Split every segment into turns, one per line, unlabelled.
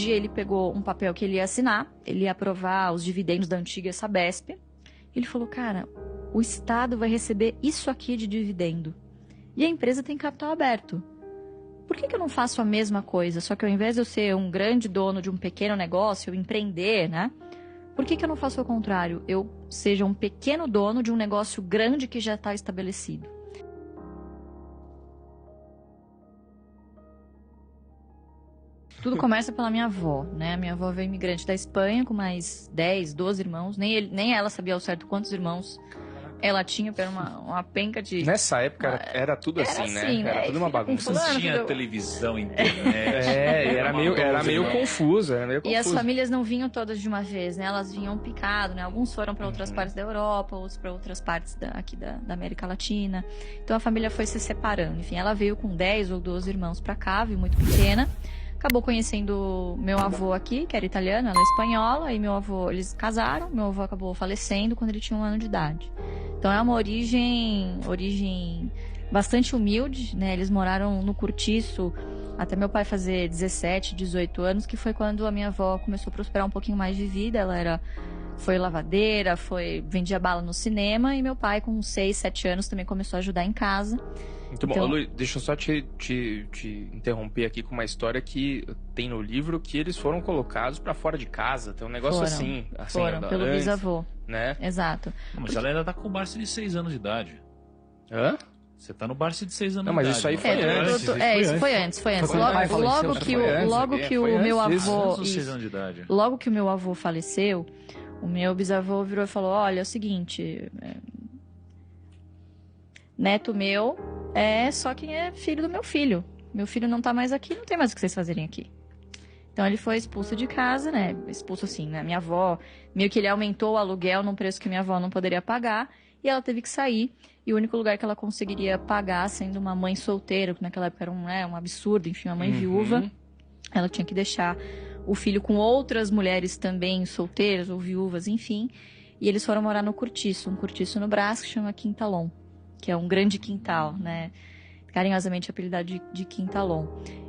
dia ele pegou um papel que ele ia assinar, ele ia aprovar os dividendos da antiga Sabesp. Ele falou, cara, o Estado vai receber isso aqui de dividendo. E a empresa tem capital aberto. Por que eu não faço a mesma coisa? Só que ao invés de eu ser um grande dono de um pequeno negócio, eu empreender, né? Por que eu não faço o contrário? Eu seja um pequeno dono de um negócio grande que já está estabelecido. Tudo começa pela minha avó, né? Minha avó veio imigrante da Espanha com mais 10, 12 irmãos. Nem ela sabia ao certo quantos irmãos ela tinha, era uma penca de...
Nessa época era tudo assim, né? Era tudo uma bagunça.
Não tinha televisão, internet.
Era meio confuso.
E as famílias não vinham todas de uma vez, né? Elas vinham picado, né? Alguns foram para outras partes da Europa, outros para outras partes aqui da América Latina. Então a família foi se separando. Enfim, ela veio com 10 ou 12 irmãos para cá, veio muito pequena. Acabou conhecendo meu avô aqui, que era italiano, ela é espanhola, e meu avô, eles casaram, meu avô acabou falecendo quando ele tinha 1 ano de idade. Então é uma origem bastante humilde, né? Eles moraram no Cortiço até meu pai fazer 17, 18 anos, que foi quando a minha avó começou a prosperar um pouquinho mais de vida. Ela foi lavadeira, vendia bala no cinema, e meu pai com 6, 7 anos também começou a ajudar em casa.
Muito bom. Luiz, deixa eu só te interromper aqui com uma história que tem no livro, que eles foram colocados pra fora de casa. Tem um negócio assim
Foram, pelo
antes,
bisavô.
Né?
Exato.
Não, mas ela ainda tá com o Barsi de 6 anos de idade.
Hã?
Você tá no Barsi de 6 anos
de idade.
Não, mas
isso aí foi antes.
Isso foi antes. Logo que o meu avô... Logo que o meu avô faleceu, o meu bisavô virou e falou, olha, é o seguinte... Neto meu é só quem é filho do meu filho. Meu filho não tá mais aqui, não tem mais o que vocês fazerem aqui. Então ele foi expulso de casa, né? Expulso assim, né? Minha avó, meio que ele aumentou o aluguel num preço que minha avó não poderia pagar, e ela teve que sair. E o único lugar que ela conseguiria pagar, sendo uma mãe solteira, que naquela época era um absurdo, enfim, uma mãe viúva, ela tinha que deixar o filho com outras mulheres também solteiras ou viúvas, enfim. E eles foram morar no Cortiço, um cortiço no Brás que chama Quintalon, que é um grande quintal, né? Carinhosamente apelidado de Quintalon.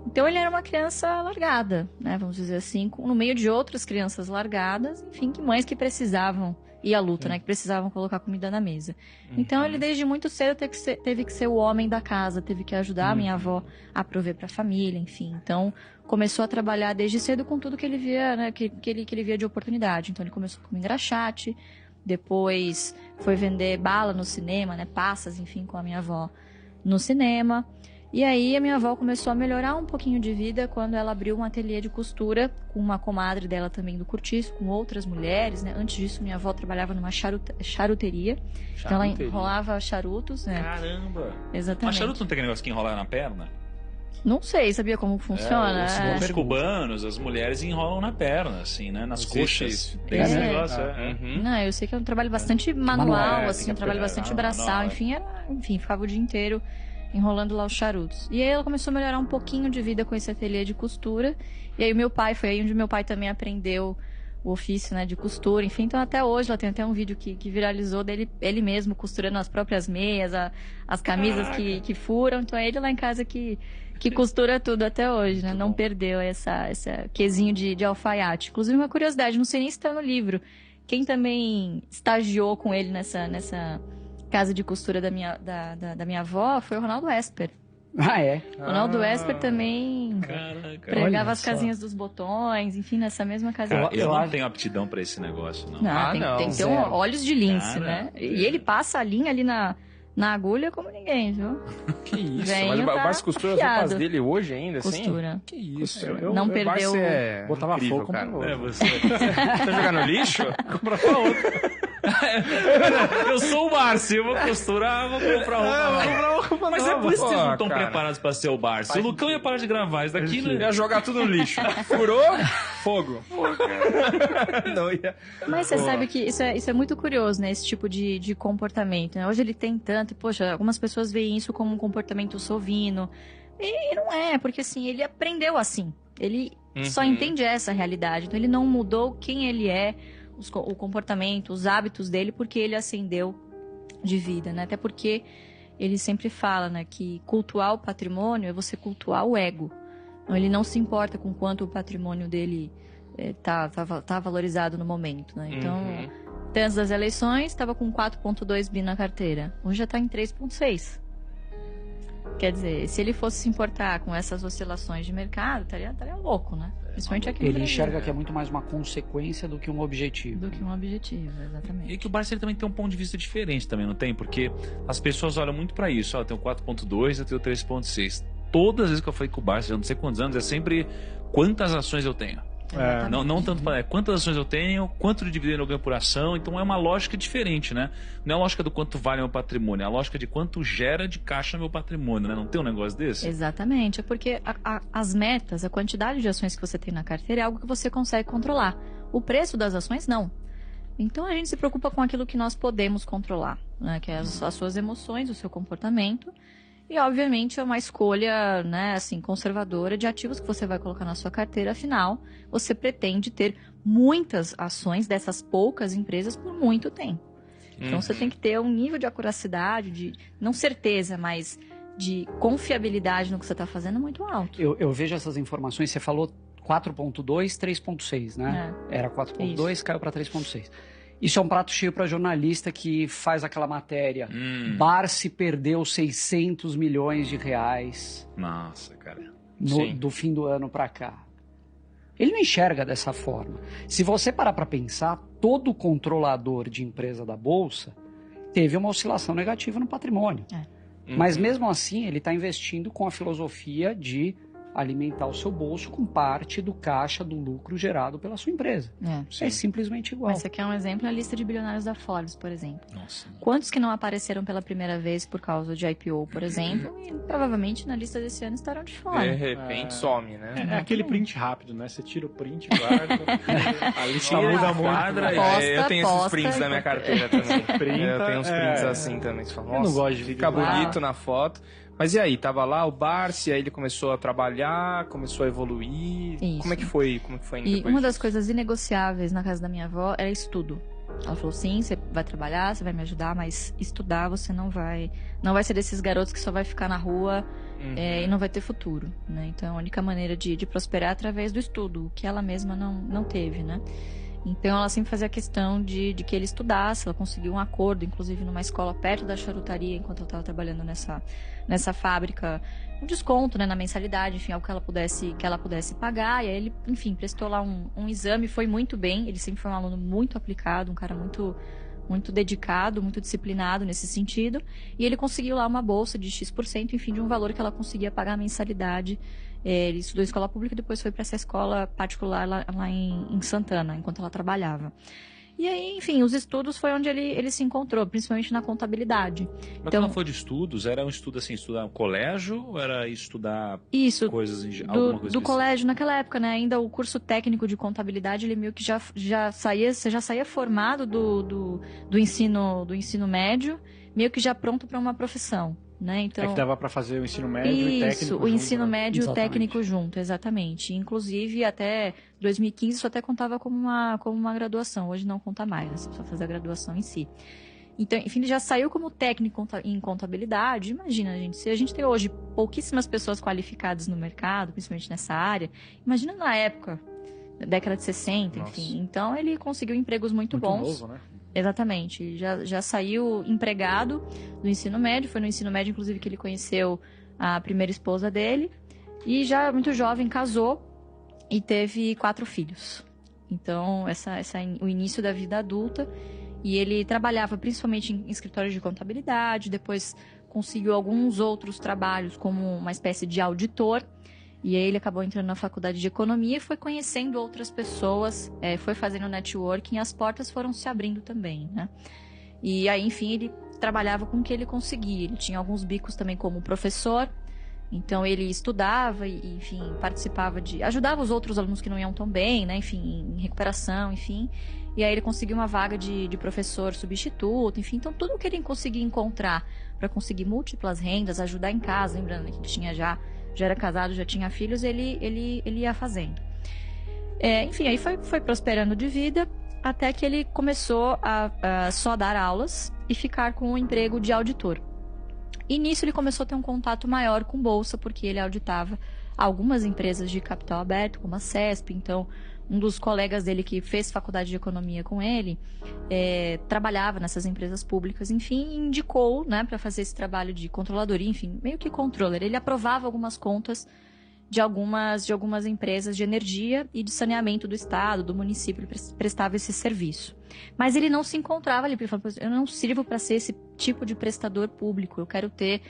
Então ele era uma criança largada, né? Vamos dizer assim, no meio de outras crianças largadas, enfim, que mães que precisavam ir à luta, né? Que precisavam colocar comida na mesa. Então ele desde muito cedo teve que ser o homem da casa, teve que ajudar a minha avó a prover para a família, enfim. Então começou a trabalhar desde cedo com tudo que ele via, né? Que ele via de oportunidade. Então ele começou com engraxate, depois foi vender bala no cinema, né? Passas, enfim, com a minha avó no cinema. E aí a minha avó começou a melhorar um pouquinho de vida quando ela abriu um ateliê de costura com uma comadre dela também do Cortiço, com outras mulheres, né? Antes disso, minha avó trabalhava numa charuteria. Então ela enrolava charutos, né?
Caramba!
Exatamente.
Mas charuto não tem aquele negócio que enrola na perna?
Não sei, sabia como funciona?
Os cubanos, as mulheres enrolam na perna, assim, né? Nas coxas. Tem esse negócio,
Não, eu sei que é um trabalho bastante manual, assim, um trabalho bastante braçal. Enfim, ficava o dia inteiro enrolando lá os charutos. E aí ela começou a melhorar um pouquinho de vida com esse ateliê de costura. E aí foi aí onde meu pai também aprendeu o ofício, né, de costura, enfim. Então até hoje, ela tem até um vídeo que viralizou dele, ele mesmo costurando as próprias meias, as camisas que furam. Então é ele lá em casa que costura tudo até hoje, né? Não perdeu essa quesinho de alfaiate. Inclusive, uma curiosidade, não sei nem se está no livro. Quem também estagiou com ele nessa casa de costura da minha avó foi o Ronaldo Esper.
Ah, é?
Ronaldo Esper também pregava as casinhas dos botões, enfim, nessa mesma casinha.
Eu não tenho aptidão pra esse negócio, não.
Tem que ter olhos de lince, né? E ele passa a linha ali na agulha como ninguém, viu?
Que isso? Mas o Barsi costura as roupas dele hoje ainda, assim?
Costura.
Que isso?
Não perdeu...
Botava
incrível,
fogo,
cara.
Você
tá jogando no lixo?
Compra pra outro.
Eu sou o Barsi, eu vou costurar, vou comprar roupa. Mas é por isso que vocês não estão preparados pra ser o Barsi. O Lucão ia parar de gravar isso daqui, né?
Ia jogar tudo no lixo. Furou, fogo. Não ia...
Mas você sabe que isso é muito curioso, né? Esse tipo de comportamento, né? Hoje ele tem tanto... Poxa, algumas pessoas veem isso como um comportamento sovino. E não é, porque assim, ele aprendeu assim. Ele só entende essa realidade. Então ele não mudou quem ele é, o comportamento, os hábitos dele, porque ele ascendeu de vida, né? Até porque ele sempre fala, né, que cultuar o patrimônio é você cultuar o ego, Ele não se importa com quanto o patrimônio dele tá valorizado no momento, né? Então, antes das eleições, estava com 4,2 bi na carteira. Hoje já está em 3,6. Quer dizer, se ele fosse se importar com essas oscilações de mercado, estaria louco, né? Principalmente aqui no
Ele
Brasil.
enxerga que é muito mais uma consequência do que um objetivo.
Do que um objetivo, exatamente.
E que o Barça ele também tem um ponto de vista diferente também, não tem? Porque as pessoas olham muito pra isso. Ó, eu tenho 4,2, eu tenho 3,6. Todas as vezes que eu falei com o Barça, já não sei quantos anos, é sempre quantas ações eu tenho. Não tanto para quantas ações eu tenho, quanto de dividendo eu ganho por ação. Então é uma lógica diferente, né? Não é a lógica do quanto vale meu patrimônio, é a lógica de quanto gera de caixa meu patrimônio, né? Não tem um negócio desse?
Exatamente, é porque as metas, a quantidade de ações que você tem na carteira é algo que você consegue controlar. O preço das ações, não. Então a gente se preocupa com aquilo que nós podemos controlar, né? Que é as suas emoções, o seu comportamento. E, obviamente, é uma escolha, né, assim, conservadora de ativos que você vai colocar na sua carteira. Afinal, você pretende ter muitas ações dessas poucas empresas por muito tempo. Então, você tem que ter um nível de acuracidade, de não certeza, mas de confiabilidade no que você está fazendo muito alto.
Eu vejo essas informações, você falou 4,2, 3,6, né? Era 4,2, caiu para 3,6. Isso é um prato cheio para jornalista que faz aquela matéria. Barsi perdeu 600 milhões de reais.
Nossa, cara.
Do fim do ano para cá. Ele não enxerga dessa forma. Se você parar para pensar, todo controlador de empresa da Bolsa teve uma oscilação negativa no patrimônio. Mas mesmo assim, ele está investindo com a filosofia de alimentar o seu bolso com parte do caixa do lucro gerado pela sua empresa. É simplesmente igual.
Mas esse aqui é um exemplo, a lista de bilionários da Forbes, por exemplo.
Nossa.
Quantos que não apareceram pela primeira vez por causa de IPO, por exemplo, e provavelmente na lista desse ano estarão de fora.
De repente some, né?
É aquele print rápido, né? Você tira o print, guarda, a lista muda muito.
Eu tenho esses prints na minha carteira também. Eu tenho uns prints assim também. Você fala,
eu não gosto de
fica bonito na foto. Mas e aí, tava lá o Barsi, aí ele começou a trabalhar, começou a evoluir.
Isso.
Como é que foi?
E uma das coisas inegociáveis na casa da minha avó era estudo. Ela falou, sim, você vai trabalhar, você vai me ajudar, mas estudar você não vai ser desses garotos que só vai ficar na rua e não vai ter futuro, né? Então a única maneira de prosperar é através do estudo, o que ela mesma não teve, né? Então ela sempre fazia questão de que ele estudasse. Ela conseguiu um acordo, inclusive numa escola perto da charutaria, enquanto ela estava trabalhando nessa fábrica, um desconto, né, na mensalidade, enfim, algo que ela pudesse pagar. E aí ele, enfim, prestou lá um exame, foi muito bem. Ele sempre foi um aluno muito aplicado, um cara muito dedicado, muito disciplinado nesse sentido. E ele conseguiu lá uma bolsa de X%, enfim, de um valor que ela conseguia pagar a mensalidade. Ele estudou em escola pública e depois foi para essa escola particular lá em Santana, enquanto ela trabalhava. E aí, enfim, os estudos foi onde ele se encontrou, principalmente na contabilidade.
Mas
então,
quando foi de estudos, era um estudo assim, estudar no colégio ou era estudar coisas em alguma coisa
do colégio, naquela época, né? Ainda o curso técnico de contabilidade, ele meio que você já saía formado do ensino médio, meio que já pronto para uma profissão. Né? Então,
é que dava para fazer o ensino médio e técnico
junto. Isso, o ensino médio e o técnico junto, exatamente. Inclusive, até 2015, isso até contava como uma graduação. Hoje não conta mais, né? Você precisa fazer a graduação em si. Então, enfim, ele já saiu como técnico em contabilidade. Imagina, gente, se a gente tem hoje pouquíssimas pessoas qualificadas no mercado, principalmente nessa área, imagina na época, década de 60,
Nossa.
Enfim. Então, ele conseguiu empregos muito bons.
Novo, né?
Exatamente, já saiu empregado do ensino médio, foi no ensino médio, inclusive, que ele conheceu a primeira esposa dele, e já muito jovem casou e teve 4 filhos. Então, o início da vida adulta, e ele trabalhava principalmente em escritórios de contabilidade, depois conseguiu alguns outros trabalhos como uma espécie de auditor. E aí ele acabou entrando na faculdade de economia e foi conhecendo outras pessoas, foi fazendo networking e as portas foram se abrindo também, né? E aí, enfim, ele trabalhava com o que ele conseguia. Ele tinha alguns bicos também como professor, então ele estudava e, enfim, ajudava os outros alunos que não iam tão bem, né? Enfim, em recuperação, enfim. E aí ele conseguiu uma vaga de professor substituto, enfim. Então, tudo que ele conseguia encontrar para conseguir múltiplas rendas, ajudar em casa, lembrando, né, que ele tinha já era casado, já tinha filhos, ele ia fazendo. Enfim, aí foi prosperando de vida, até que ele começou a só dar aulas e ficar com o emprego de auditor. E nisso ele começou a ter um contato maior com bolsa, porque ele auditava algumas empresas de capital aberto, como a CESP. Então, um dos colegas dele que fez faculdade de economia com ele, trabalhava nessas empresas públicas, enfim, indicou, né, para fazer esse trabalho de controladoria, enfim, meio que controller. Ele aprovava algumas contas de algumas empresas de energia e de saneamento do estado, do município, ele prestava esse serviço. Mas ele não se encontrava ali, porque ele falou, eu não sirvo para ser esse tipo de prestador público, eu quero ter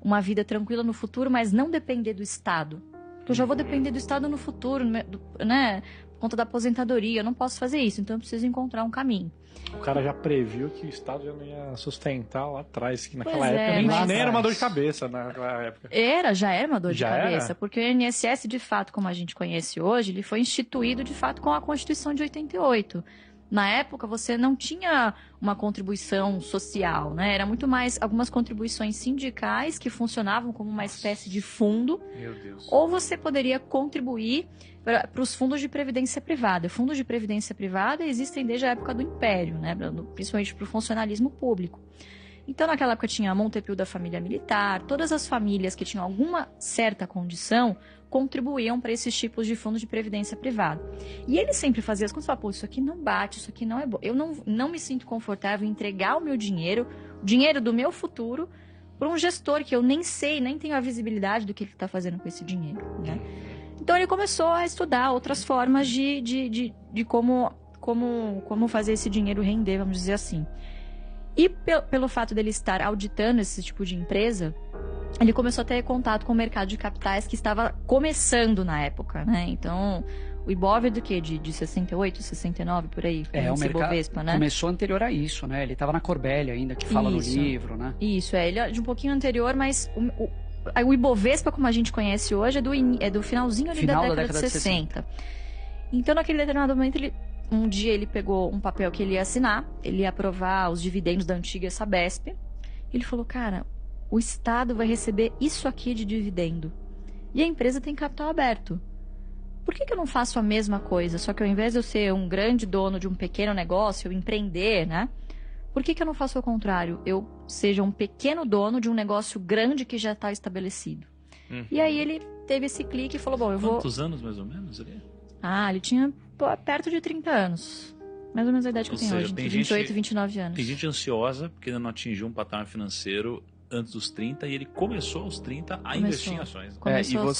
uma vida tranquila no futuro, mas não depender do Estado. Eu já vou depender do Estado no futuro, né? Por conta da aposentadoria, eu não posso fazer isso, então eu preciso encontrar um caminho.
O cara já previu que o Estado já não ia sustentar lá atrás, que naquela
Pois é,
época
mas-
nem era uma dor de cabeça naquela época.
Já era uma dor de
Já
cabeça,
era?
porque o INSS, de fato, como a gente conhece hoje, ele foi instituído, de fato, com a Constituição de 88. Na época, você não tinha uma contribuição social, né? Era muito mais algumas contribuições sindicais que funcionavam como uma espécie de fundo,
Meu Deus.
ou você poderia contribuir para os fundos de previdência privada. Fundos de previdência privada existem desde a época do Império, né? Principalmente para o funcionalismo público. Então, naquela época, tinha a Montepio da família militar, todas as famílias que tinham alguma certa condição contribuíam para esses tipos de fundos de previdência privada. E ele sempre fazia as coisas, falava, pô, isso aqui não bate, isso aqui não é bom. Eu não me sinto confortável em entregar o meu dinheiro, o dinheiro do meu futuro, para um gestor que eu nem sei, nem tenho a visibilidade do que ele está fazendo com esse dinheiro, né? Então, ele começou a estudar outras formas de como fazer esse dinheiro render, vamos dizer assim. E pelo fato dele estar auditando esse tipo de empresa, ele começou a ter contato com o mercado de capitais que estava começando na época, né? Então, o Ibov é do quê? De 68, 69, por aí?
O
esse
mercado
Ibovespa, né?
começou anterior a isso, né? Ele estava na Corbélia ainda, que fala
Isso.
no livro, né?
Isso, ele é de um pouquinho anterior, mas o Ibovespa, como a gente conhece hoje, é do finalzinho ali
Final
da década de 60. Então, naquele determinado momento, um dia ele pegou um papel que ele ia assinar, ele ia aprovar os dividendos da antiga Sabesp. Ele falou, cara, o Estado vai receber isso aqui de dividendo. E a empresa tem capital aberto. Por que eu não faço a mesma coisa? Só que ao invés de eu ser um grande dono de um pequeno negócio, eu empreender, né? Por que eu não faço o contrário? Eu seja um pequeno dono de um negócio grande que já está estabelecido. E aí ele teve esse clique e falou, bom, eu vou...
Quantos anos, mais ou menos, ali?
Ele tinha perto de 30 anos. Mais ou menos a idade que
Ou
eu tenho
seja,
hoje,
tem
entre 28
gente-
e 29 anos.
Tem gente ansiosa porque ainda não atingiu um patamar financeiro antes dos 30 e ele começou aos 30 a investir em ações.
Começou
e você